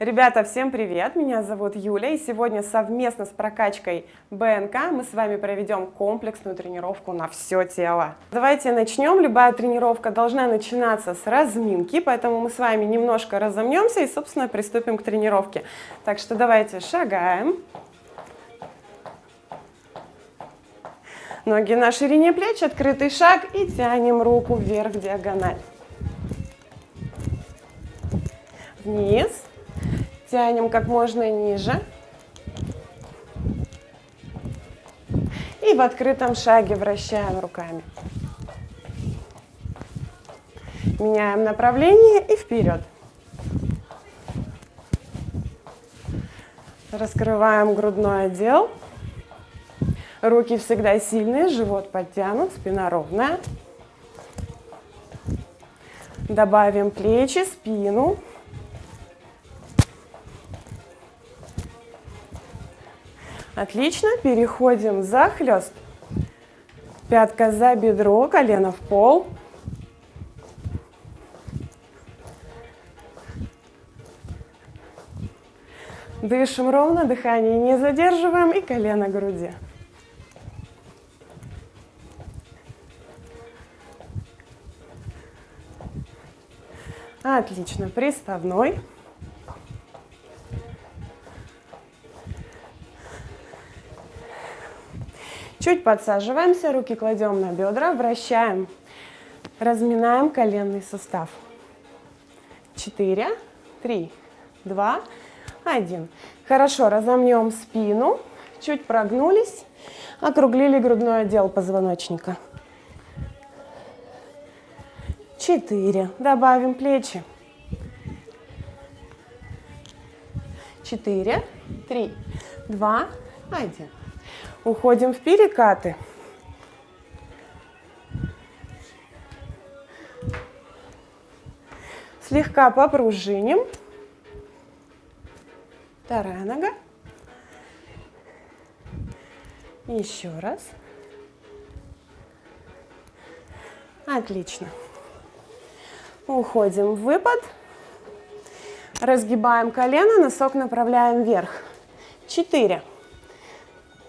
Ребята, всем привет! Меня зовут Юля, и сегодня совместно с прокачкой БНК мы с вами проведем комплексную тренировку на все тело. Давайте начнем. Любая тренировка должна начинаться с разминки, поэтому мы с вами немножко разомнемся и, собственно, приступим к тренировке. Так что давайте шагаем. Ноги на ширине плеч, открытый шаг и тянем руку вверх в диагональ. Вниз. Тянем как можно ниже. И в открытом шаге вращаем руками. Меняем направление и вперед. Раскрываем грудной отдел. Руки всегда сильные, живот подтянут, спина ровная. Добавим плечи, спину. Отлично, переходим за хлест. Пятка за бедро, колено в пол. Дышим ровно, дыхание не задерживаем и колено к груди. Отлично, приставной. Чуть подсаживаемся, руки кладем на бедра, вращаем, разминаем коленный сустав. 4, 3, 2, 1. Хорошо, разомнем спину, чуть прогнулись, округлили грудной отдел позвоночника. 4. Добавим плечи. 4, 3, 2, 1. Уходим в перекаты. Слегка попружиним. Вторая нога. Еще раз. Отлично. Уходим в выпад. Разгибаем колено, носок направляем вверх. 4,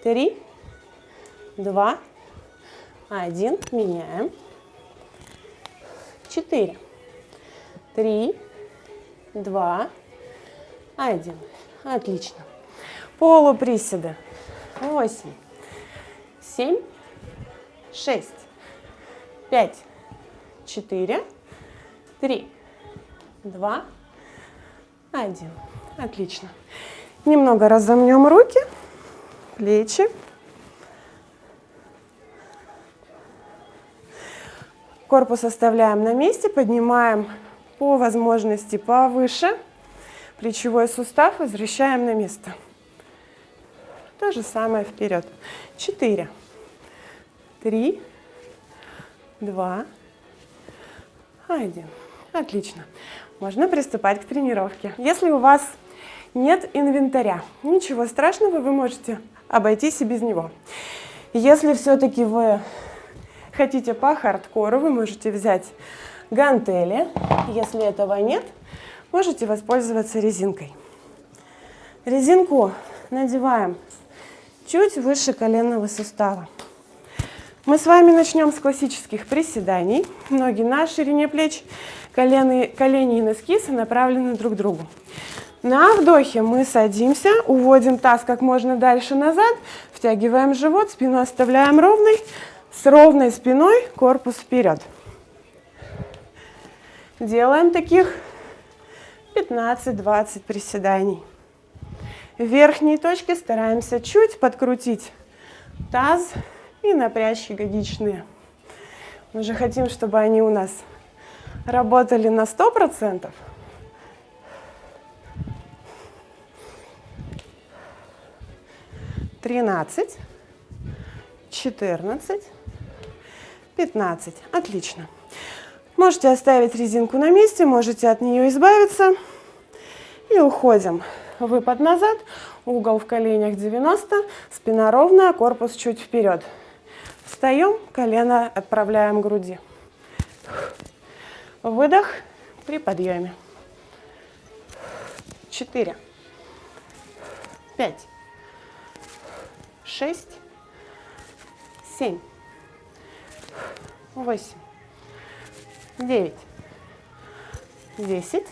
3, 2, 1. Меняем. 4, 3, 2, 1. Отлично. Полуприседы. 8, 7, 6, 5, 4, 3, 2, 1. Отлично. Немного разомнем руки, плечи. Корпус оставляем на месте, поднимаем по возможности повыше. Плечевой сустав возвращаем на место. То же самое вперед. 4, 3, 2, 1. Отлично. Можно приступать к тренировке. Если у вас нет инвентаря, ничего страшного, вы можете обойтись и без него. Если все-таки вы хотите по хардкору, вы можете взять гантели. Если этого нет, можете воспользоваться резинкой. Резинку надеваем чуть выше коленного сустава. Мы с вами начнем с классических приседаний. Ноги на ширине плеч, колени и носки сонаправлены друг к другу. На вдохе мы садимся, уводим таз как можно дальше назад, втягиваем живот, спину оставляем ровной. С ровной спиной корпус вперед. Делаем таких 15-20 приседаний. В верхней точке стараемся чуть подкрутить таз и напрячь ягодичные. Мы же хотим, чтобы они у нас работали на 100%. Тринадцать, 14, 15. Отлично. Можете оставить резинку на месте, можете от нее избавиться. И уходим. Выпад назад, угол в коленях 90, спина ровная, корпус чуть вперед. Встаем, колено отправляем к груди. Выдох при подъеме. 4, 5, 6, 7, 8, 9, 10,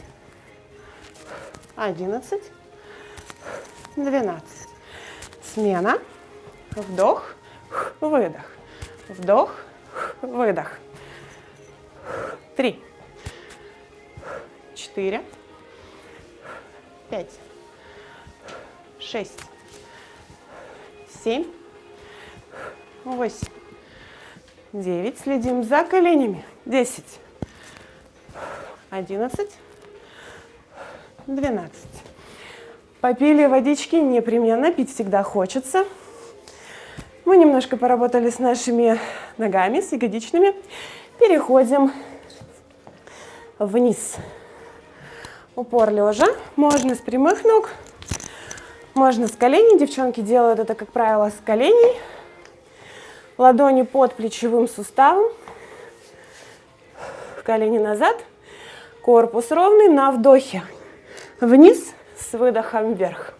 11, 12. Смена. Вдох, выдох. Вдох, выдох. 3, 4, 5, 6, 7, 8, 9. Следим за коленями. 10, 11, 12. Попили водички, непременно пить всегда хочется. Мы немножко поработали с нашими ногами, с ягодичными. Переходим вниз. Упор лежа. Можно с прямых ног, можно с коленей. Девчонки делают это, как правило, с коленей. Ладони под плечевым суставом. Колени назад. Корпус ровный на вдохе. Вниз с выдохом вверх.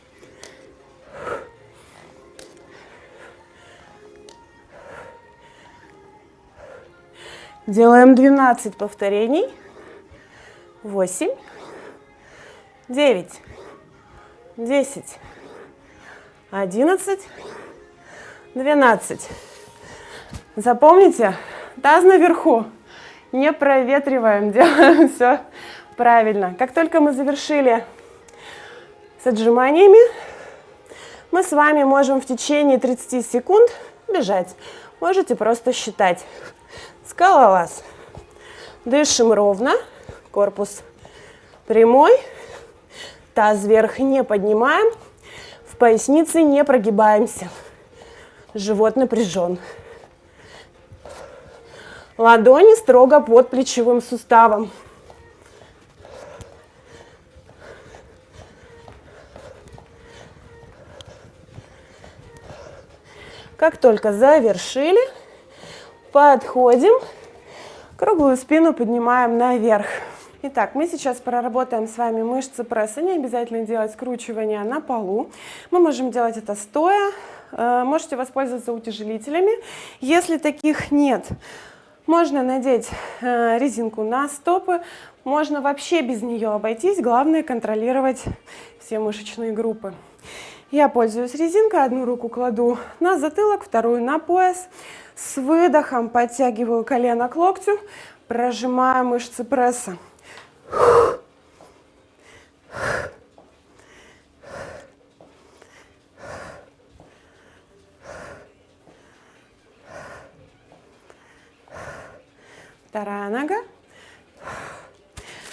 Делаем 12 повторений. 8, 9, 10, 11, 12. Запомните, таз наверху. Не проветриваем, делаем все правильно. Как только мы завершили с отжиманиями, мы с вами можем в течение 30 секунд бежать. Можете просто считать. Скалолаз. Дышим ровно. Корпус прямой. Таз вверх не поднимаем. В пояснице не прогибаемся. Живот напряжен. Ладони строго под плечевым суставом. Как только завершили, подходим, круглую спину поднимаем наверх. Итак, мы сейчас проработаем с вами мышцы пресса. Не обязательно делать скручивания на полу. Мы можем делать это стоя. Можете воспользоваться утяжелителями. Если таких нет, можно надеть резинку на стопы. Можно вообще без нее обойтись. Главное контролировать все мышечные группы. Я пользуюсь резинкой. Одну руку кладу на затылок, вторую на пояс. С выдохом подтягиваю колено к локтю, прожимаю мышцы пресса. Вторая нога.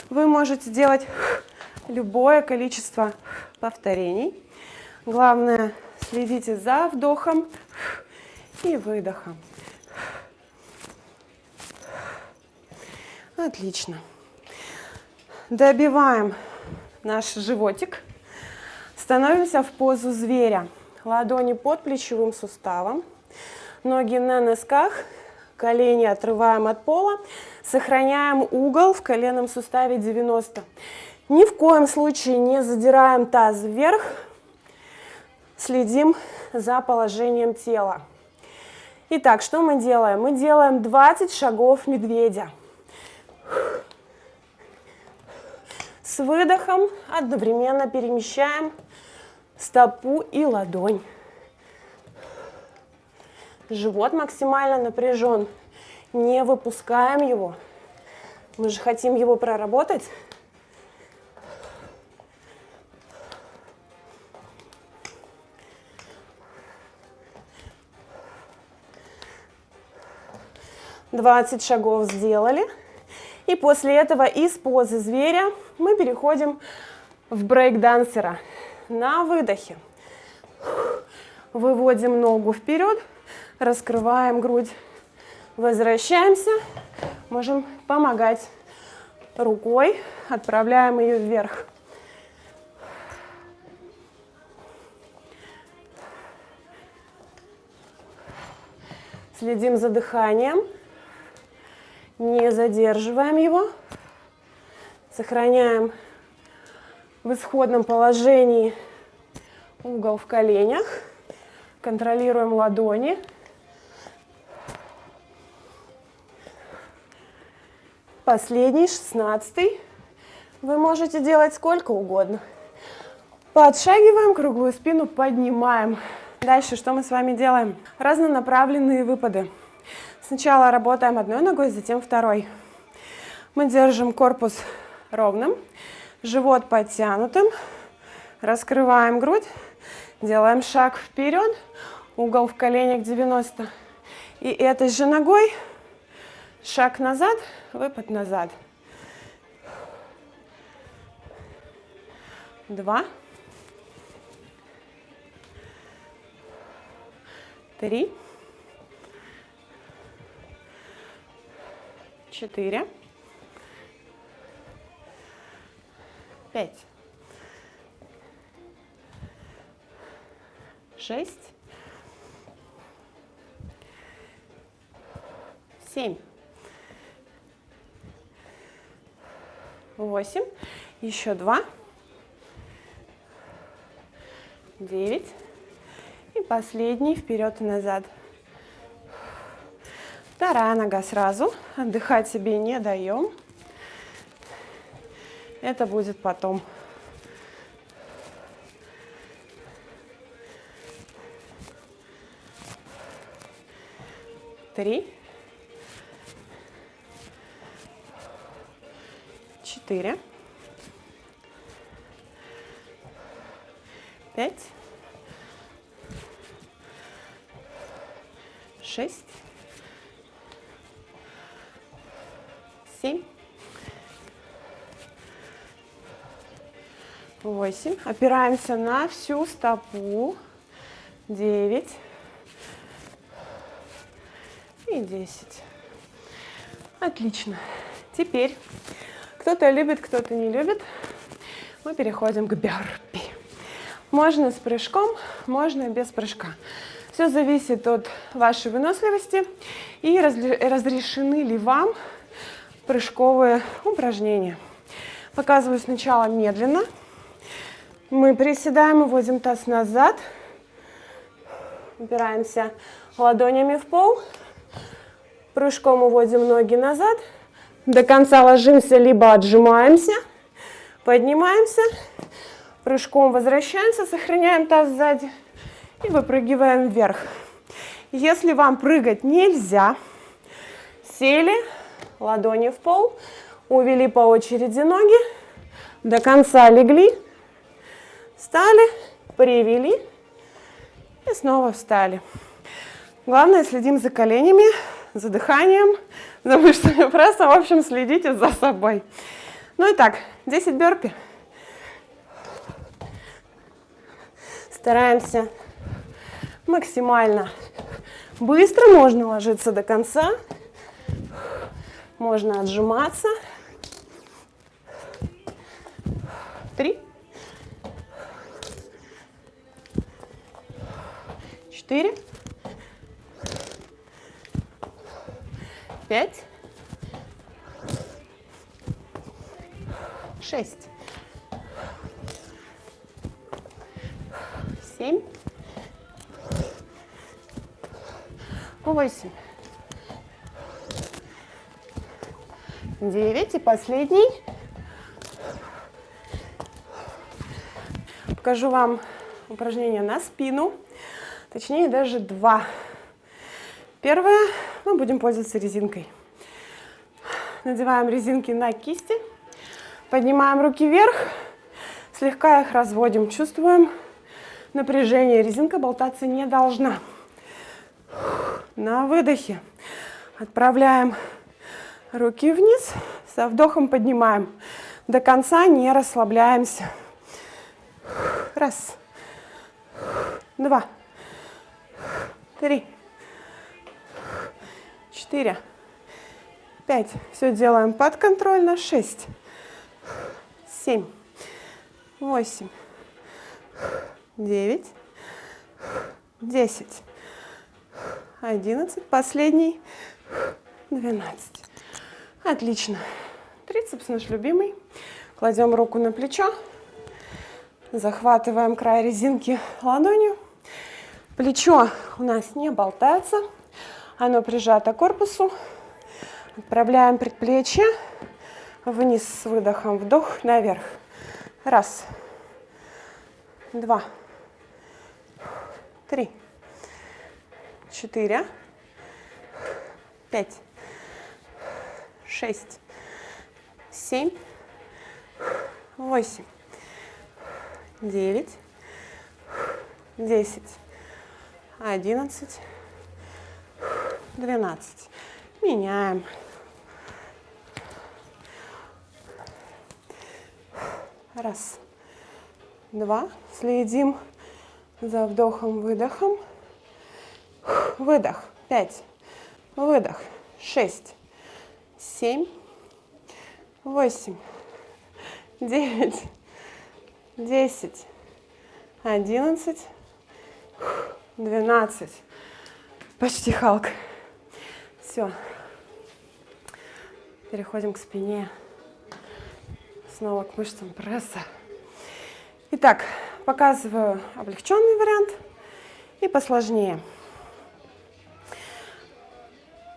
Вы можете делать любое количество повторений. Главное, следите за вдохом и выдохом. Отлично. Добиваем наш животик. Становимся в позу зверя. Ладони под плечевым суставом. Ноги на носках. Колени отрываем от пола. Сохраняем угол в коленном суставе 90. Ни в коем случае не задираем таз вверх. Следим за положением тела. Итак, что мы делаем? Мы делаем 20 шагов медведя. С выдохом одновременно перемещаем стопу и ладонь. Живот максимально напряжен. Не выпускаем его. Мы же хотим его проработать. «20 шагов сделали. И после этого из позы зверя мы переходим в брейк-дансера. На выдохе выводим ногу вперед, раскрываем грудь, возвращаемся. Можем помогать рукой, отправляем ее вверх. Следим за дыханием. Не задерживаем его. Сохраняем В исходном положении угол в коленях. Контролируем ладони. Последний, 16-й. Вы можете делать сколько угодно. Подшагиваем, круглую спину поднимаем. Дальше что мы с вами делаем? Разнонаправленные выпады. Сначала работаем одной ногой, затем второй. Мы держим корпус ровным, живот подтянутым, раскрываем грудь, делаем шаг вперед, угол в коленях 90. И этой же ногой шаг назад, выпад назад. 2, 3, 4, 5, 6, 7, 8, еще 2, 9 и последний вперед и назад. Вторая нога сразу, отдыхать себе не даем. Это будет потом. Три, 4, 5, 6, 7, 8. Опираемся на всю стопу. 9 и 10. Отлично. Теперь кто-то любит, кто-то не любит. Мы переходим к бёрпи. Можно с прыжком, можно без прыжка. Все зависит от вашей выносливости и разрешены ли вам прыжковые упражнения. Показываю сначала медленно. Мы приседаем, уводим таз назад. Упираемся ладонями в пол. Прыжком уводим ноги назад. До конца ложимся, либо отжимаемся. Поднимаемся. Прыжком возвращаемся, сохраняем таз сзади. И выпрыгиваем вверх. Если вам прыгать нельзя, сели, ладони в пол, увели по очереди ноги, до конца легли, встали, привели и снова встали. Главное, следим за коленями, за дыханием, за мышцами пресса. В общем, следите за собой. Ну и так, 10 бёрпи. Стараемся максимально быстро. Можно ложиться до конца. Можно отжиматься. 3, 4, 5, 6, 7, 8, 9 и последний. Покажу вам упражнение на спину, точнее даже два. Первое, мы будем пользоваться резинкой. Надеваем резинки на кисти, поднимаем руки вверх, слегка их разводим, чувствуем напряжение. Резинка болтаться не должна. На выдохе отправляем руки вниз, со вдохом поднимаем. До конца не расслабляемся. Раз, 2, 3, 4, 5. Все делаем подконтрольно. 6, 7, 8, 9, 10, 11. Последний. 12. Отлично. Трицепс наш любимый. Кладем руку на плечо. Захватываем край резинки ладонью. Плечо у нас не болтается, оно прижато к корпусу. Отправляем предплечье вниз с выдохом, вдох, наверх. Раз, два, три, 4, 5, 6, 7, 8, 9, 10, 11, 12. Меняем. Раз, два. Следим за вдохом, выдохом. Выдох. 5. Выдох. 6, 7, 8, 9, 10, 11, 12. Почти Халк. Все. Переходим к спине. Снова к мышцам пресса. Итак, показываю облегченный вариант и посложнее.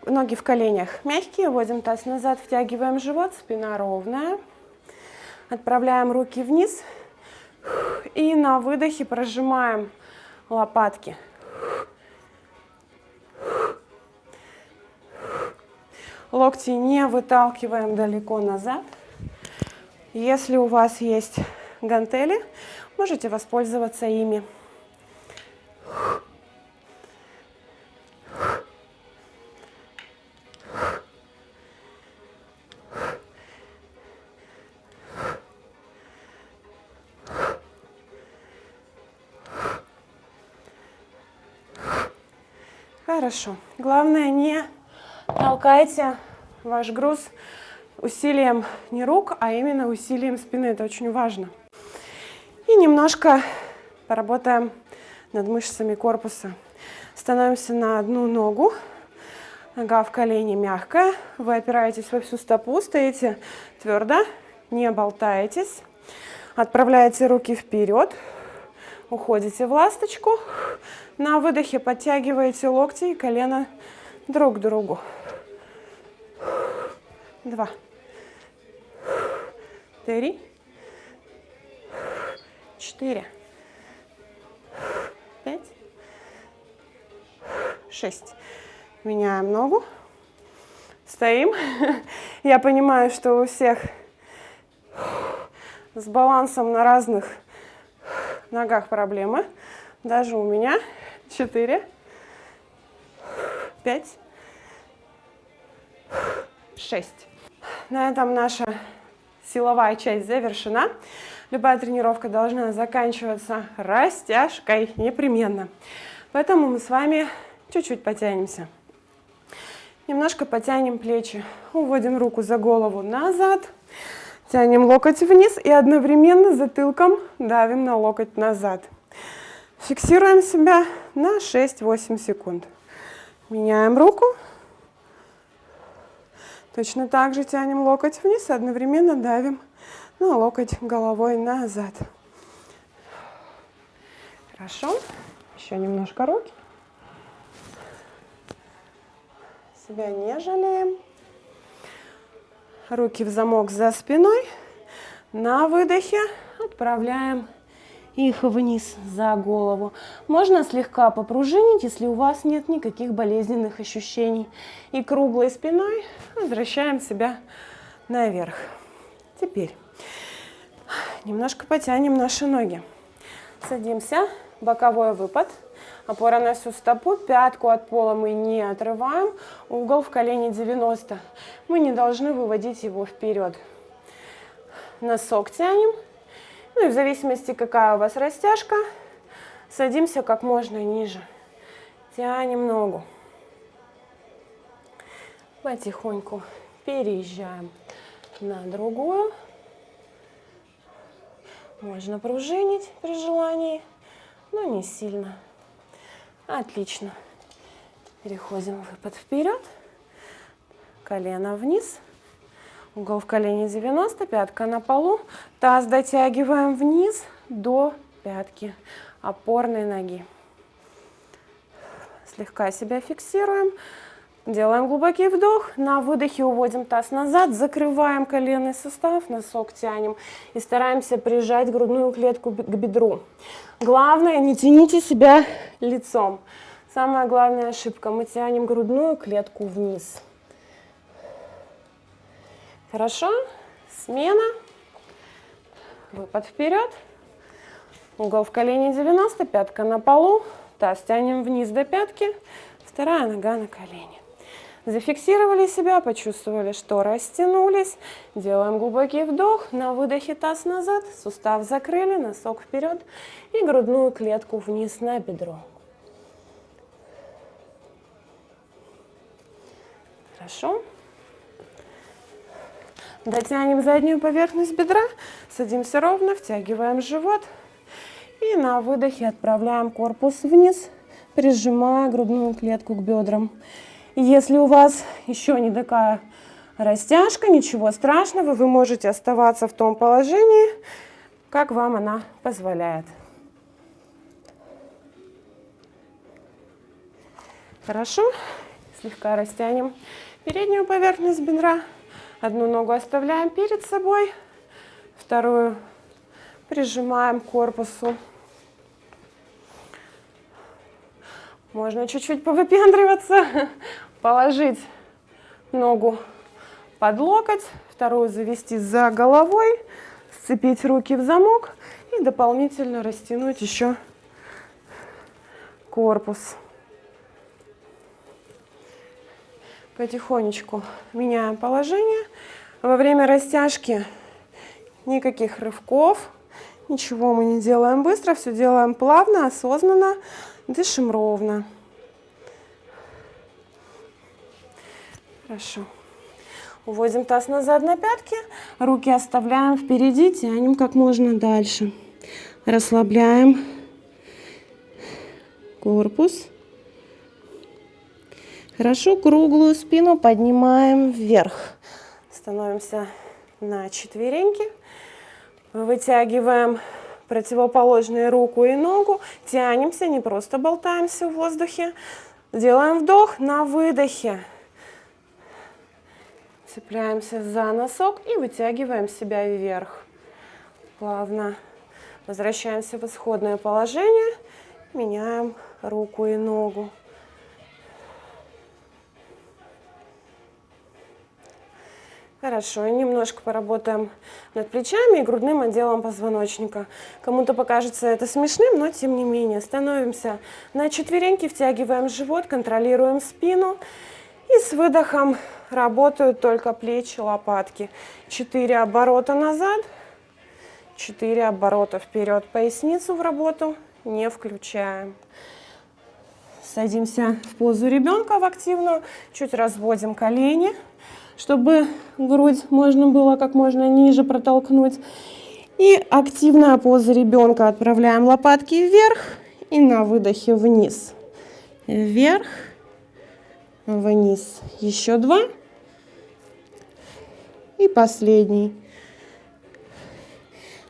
Ноги в коленях мягкие, вводим таз назад, втягиваем живот, спина ровная. Отправляем руки вниз и на выдохе прожимаем лопатки. Локти не выталкиваем далеко назад. Если у вас есть гантели, можете воспользоваться ими. Хорошо. Главное, не толкайте ваш груз усилием не рук, а именно усилием спины. Это очень важно. И немножко поработаем над мышцами корпуса. Становимся на одну ногу. Нога в колене мягкая. Вы опираетесь во всю стопу, стоите твердо, не болтаетесь. Отправляете руки вперед. Уходите в ласточку. На выдохе подтягиваете локти и колено друг к другу. 2, 3, 4, 5, 6. Меняем ногу. Стоим. Я понимаю, что у всех с балансом на разных ногах проблемы. Даже у меня. 4, 5, 6. На этом наша силовая часть завершена. Любая тренировка должна заканчиваться растяжкой непременно. Поэтому мы с вами чуть-чуть потянемся. Немножко потянем плечи. Уводим руку за голову назад. Тянем локоть вниз и одновременно затылком давим на локоть назад. Фиксируем себя на 6-8 секунд. Меняем руку. Точно так же тянем локоть вниз, одновременно давим на локоть головой назад. Хорошо. Еще немножко руки. Себя не жалеем. Руки в замок за спиной. На выдохе отправляем их вниз за голову. Можно слегка попружинить, если у вас нет никаких болезненных ощущений. И круглой спиной возвращаем себя наверх. Теперь немножко потянем наши ноги. Садимся, боковой выпад. Опора на всю стопу, пятку от пола мы не отрываем. Угол в колене 90. Мы не должны выводить его вперед. Носок тянем. Ну и в зависимости, какая у вас растяжка, садимся как можно ниже. Тянем ногу. Потихоньку переезжаем на другую. Можно пружинить при желании, но не сильно. Отлично. Переходим в выпад вперед. Колено вниз. Угол в колене 90, пятка на полу. Таз дотягиваем вниз до пятки опорной ноги. Слегка себя фиксируем. Делаем глубокий вдох. На выдохе уводим таз назад. Закрываем коленный сустав. Носок тянем. И стараемся прижать грудную клетку к бедру. Главное, не тяните себя лицом. Самая главная ошибка. Мы тянем грудную клетку вниз. Хорошо. Смена. Выпад вперед. Угол в колени 90. Пятка на полу. Таз тянем вниз до пятки. Вторая нога на колени. Зафиксировали себя, почувствовали, что растянулись. Делаем глубокий вдох. На выдохе таз назад. Сустав закрыли. Носок вперед. И грудную клетку вниз на бедро. Хорошо. Дотянем заднюю поверхность бедра. Садимся ровно. Втягиваем живот. И на выдохе отправляем корпус вниз, прижимая грудную клетку к бедрам. Если у вас еще не такая растяжка, ничего страшного, вы можете оставаться в том положении, как вам она позволяет. Хорошо. Слегка растянем переднюю поверхность бедра. Одну ногу оставляем перед собой, вторую прижимаем к корпусу. Можно чуть-чуть повыпендриваться, положить ногу под локоть, вторую завести за головой, сцепить руки в замок и дополнительно растянуть еще корпус. Потихонечку меняем положение. Во время растяжки никаких рывков, ничего мы не делаем быстро, все делаем плавно, осознанно. Дышим ровно. Хорошо. Уводим таз назад на пятки. Руки оставляем впереди, тянем как можно дальше. Расслабляем корпус. Хорошо. Круглую спину поднимаем вверх. Становимся на четвереньки. Вытягиваем противоположную руку и ногу, тянемся, не просто болтаемся в воздухе. Делаем вдох, на выдохе цепляемся за носок и вытягиваем себя вверх. Плавно возвращаемся в исходное положение, меняем руку и ногу. Хорошо, и немножко поработаем над плечами и грудным отделом позвоночника. Кому-то покажется это смешным, но тем не менее. Становимся на четвереньки, втягиваем живот, контролируем спину. И с выдохом работают только плечи, лопатки. 4 оборота назад, 4 оборота вперед. Поясницу в работу не включаем. Садимся в позу ребенка, в активную. Чуть разводим колени, чтобы грудь можно было как можно ниже протолкнуть. И активная поза ребенка. Отправляем лопатки вверх и на выдохе вниз. Вверх, вниз. Еще 2. И последний.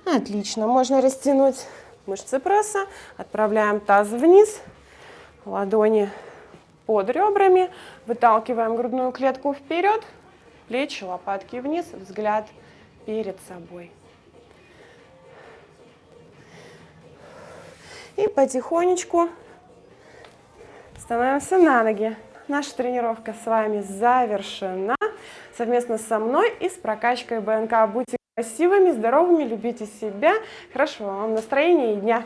Отлично. Можно растянуть мышцы пресса. Отправляем таз вниз. Ладони под ребрами. Выталкиваем грудную клетку вперед. Плечи, лопатки вниз, взгляд перед собой. И потихонечку становимся на ноги. Наша тренировка с вами завершена. Совместно со мной и с прокачкой БНК. Будьте красивыми, здоровыми, любите себя. Хорошего вам настроения и дня.